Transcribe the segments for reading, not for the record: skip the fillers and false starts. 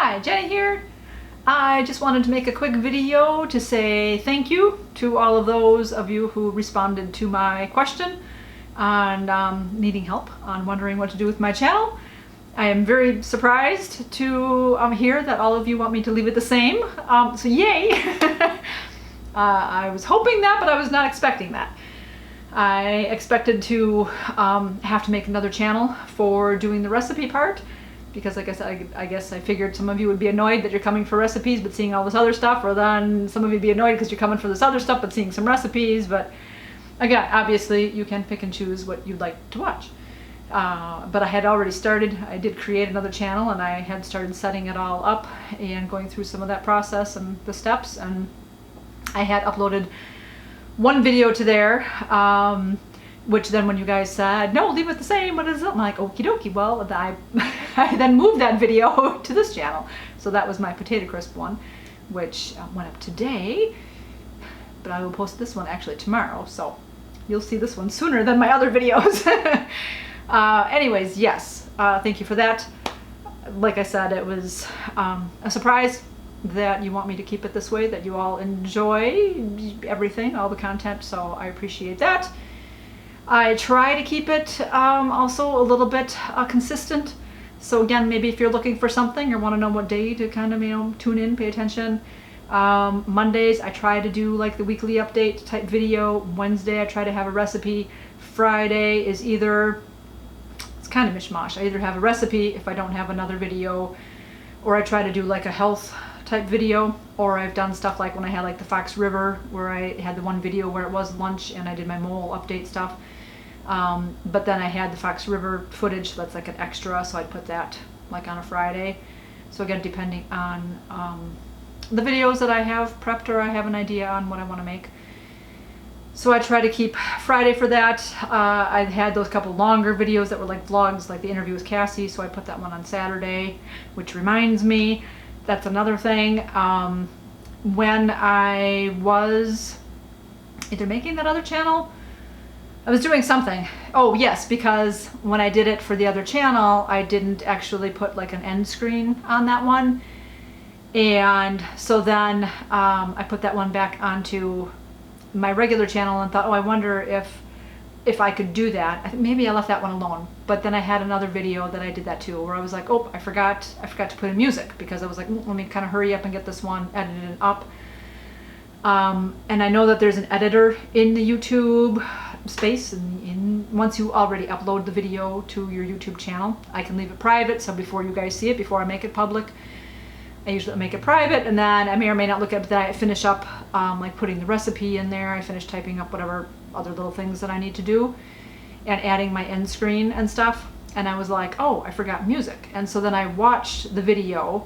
Hi, Jenny here. I just wanted to make a quick video to say thank you to all of those of you who responded to my question on needing help, on wondering what to do with my channel. I am very surprised to hear that all of you want me to leave it the same, so yay! I was hoping that, but I was not expecting that. I expected to have to make another channel for doing the recipe part, because like I said, I guess I figured some of you would be annoyed that you're coming for recipes but seeing all this other stuff, or then some of you would be annoyed because you're coming for this other stuff but seeing some recipes. But again, obviously you can pick and choose what you'd like to watch. But I had already started, I did create another channel and I had started setting it all up and going through some of that process and the steps, and I had uploaded one video to there, which then when you guys said, no, leave it the same, what is it? I'm like, okie dokie. Well, I then moved that video to this channel. So that was my potato crisp one, which went up today, but I will post this one actually tomorrow. So you'll see this one sooner than my other videos. Anyways, yes, thank you for that. Like I said, it was a surprise that you want me to keep it this way, that you all enjoy everything, all the content, so I appreciate that. I try to keep it also a little bit consistent. So again, maybe if you're looking for something or want to know what day to kind of, tune in, pay attention. Mondays, I try to do like the weekly update type video. Wednesday, I try to have a recipe. Friday is either, it's kind of mishmash. I either have a recipe if I don't have another video, or I try to do like a health type video, or I've done stuff like when I had like the Fox River, where I had the one video where it was lunch and I did my mole update stuff. But then I had the Fox River footage, so that's like an extra, so I'd put that like on a Friday. So again, depending on the videos that I have prepped, or I have an idea on what I want to make. So I try to keep Friday for that. I had those couple longer videos that were like vlogs, like the interview with Cassie, so I put that one on Saturday, which reminds me, that's another thing. When I was either making that other channel, I was doing something. Oh yes, because when I did it for the other channel, I didn't actually put like an end screen on that one. And so then I put that one back onto my regular channel and thought, oh, I wonder if I could do that. I think maybe I left that one alone. But then I had another video that I did that too, where I was like, oh, I forgot to put in music, because I was like, let me kind of hurry up and get this one edited up. And I know that there's an editor in the YouTube space, and once you already upload the video to your YouTube channel, I can leave it private. So before you guys see it, before I make it public, I usually make it private, and then I may or may not look at it, but then I finish up like putting the recipe in there. I finish typing up whatever other little things that I need to do and adding my end screen and stuff. And I was like, oh, I forgot music. And so then I watched the video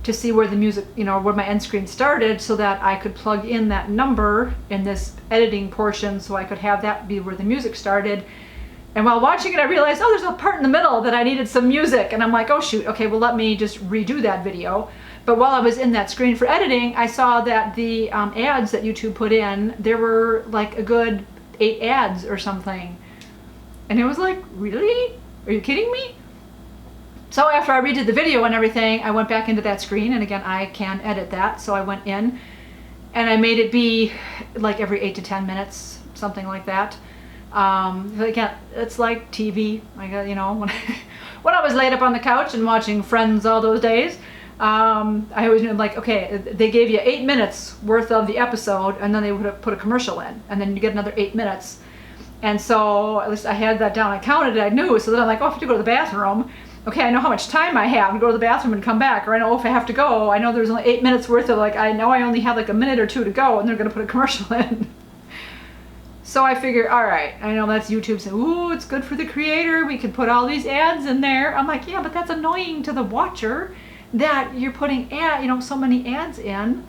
to see where the music, where my end screen started, so that I could plug in that number in this editing portion, so I could have that be where the music started. And while watching it, I realized, oh, there's a part in the middle that I needed some music. And I'm like, oh shoot, okay, well let me just redo that video. But while I was in that screen for editing, I saw that the ads that YouTube put in, there were like a good 8 ads or something. And it was like, really? Are you kidding me? So after I redid the video and everything, I went back into that screen, and again, I can edit that. So I went in and I made it be like every 8 to 10 minutes, something like that. Again, it's like TV. I got, when I was laid up on the couch and watching Friends all those days, I always knew, like, okay, they gave you 8 minutes worth of the episode, and then they would have put a commercial in, and then you get another 8 minutes. And so at least I had that down. I counted it. I knew. So then I'm like, oh, I have to go to the bathroom. Okay, I know how much time I have to go to the bathroom and come back, or I know if I have to go. I know there's only 8 minutes worth of, like, I know I only have like a minute or two to go, and they're going to put a commercial in. So I figured, all right, I know that's YouTube saying, ooh, it's good for the creator. We can put all these ads in there. I'm like, yeah, but that's annoying to the watcher that you're putting so many ads in,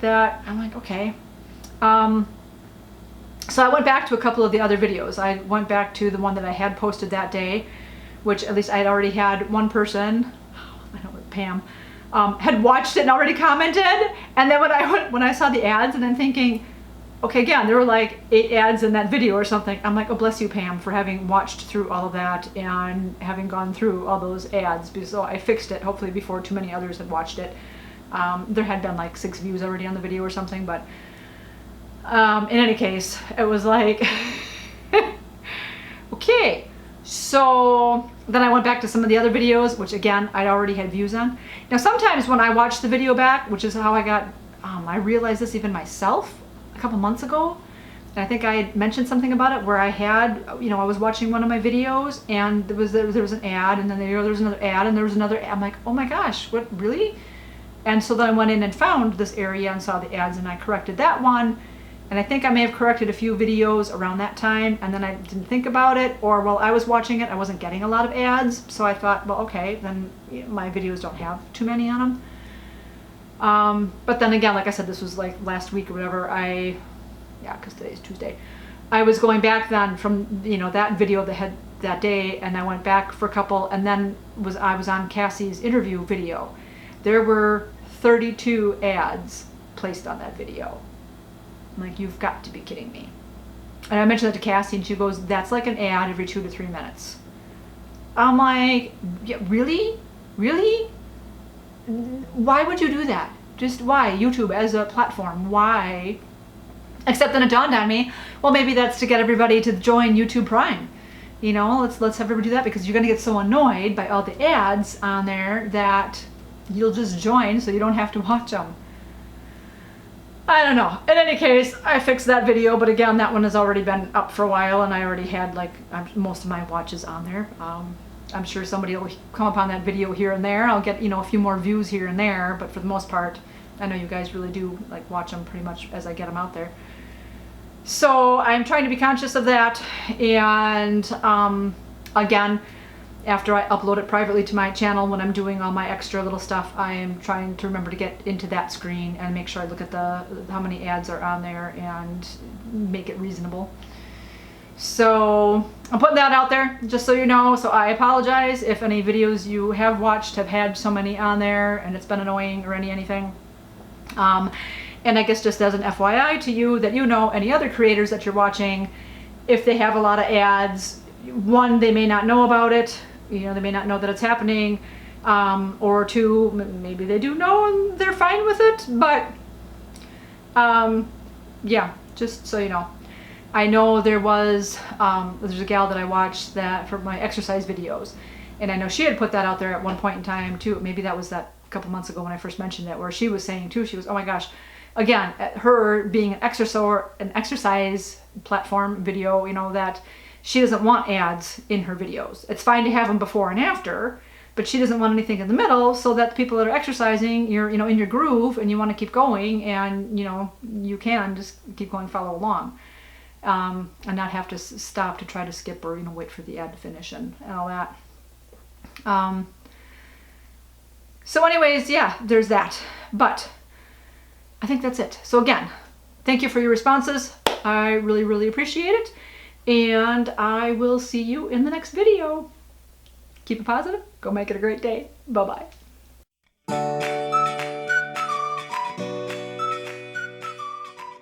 that I'm like, okay. So I went back to a couple of the other videos. I went back to the one that I had posted that day, which at least I had already had one person, Pam, had watched it and already commented. And then when I saw the ads, and then thinking, okay, again, there were like 8 ads in that video or something. I'm like, oh, bless you, Pam, for having watched through all of that and having gone through all those ads. So I fixed it, hopefully before too many others had watched it. There had been like 6 views already on the video or something, but in any case, it was like, okay. So then I went back to some of the other videos, which again, I'd already had views on. Now, sometimes when I watch the video back, which is how I got, I realized this even myself a couple months ago, and I think I had mentioned something about it where I had, I was watching one of my videos and there was an ad, and then there was another ad, and there was another ad. I'm like, oh my gosh, what, really? And so then I went in and found this area and saw the ads, and I corrected that one. And I think I may have corrected a few videos around that time, and then I didn't think about it, or while I was watching it, I wasn't getting a lot of ads. So I thought, well, okay, then my videos don't have too many on them. But then again, like I said, this was like last week or whatever. Because today's Tuesday. I was going back then from, that video that had that day, and I went back for a couple, and then I was on Cassie's interview video. There were 32 ads placed on that video. I'm like, you've got to be kidding me. And I mentioned that to Cassie, and she goes, that's like an ad every 2 to 3 minutes. I'm like, yeah, really? Really? Why would you do that? Just why? YouTube as a platform, why? Except then it dawned on me, well, maybe that's to get everybody to join YouTube Prime. Let's have everybody do that, because you're going to get so annoyed by all the ads on there that you'll just join so you don't have to watch them. I don't know. In any case, I fixed that video, but again, that one has already been up for a while, and I already had most of my watches on there. I'm sure somebody will come upon that video here and there. I'll get a few more views here and there, but for the most part, I know you guys really do watch them pretty much as I get them out there. So I'm trying to be conscious of that, and again, after I upload it privately to my channel, when I'm doing all my extra little stuff, I am trying to remember to get into that screen and make sure I look at how many ads are on there and make it reasonable. So I'm putting that out there just so you know. So I apologize if any videos you have watched have had so many on there and it's been annoying or anything. And I guess just as an FYI to you, that any other creators that you're watching, if they have a lot of ads, one, they may not know about it. They may not know that it's happening, or 2, maybe they do know and they're fine with it, but yeah, just so you know. I know there's a gal that I watched that for my exercise videos, and I know she had put that out there at one point in time too. Maybe that was that a couple months ago when I first mentioned it, where she was saying too, she was, oh my gosh, again, her being an exercise platform video, that she doesn't want ads in her videos. It's fine to have them before and after, but she doesn't want anything in the middle, so that the people that are exercising, you're in your groove and you want to keep going, and you can just keep going, follow along, and not have to stop to try to skip or wait for the ad to finish and all that. So anyways, yeah, there's that. But I think that's it. So again, thank you for your responses. I really, really appreciate it. And I will see you in the next video. Keep it positive. Go make it a great day. Bye-bye.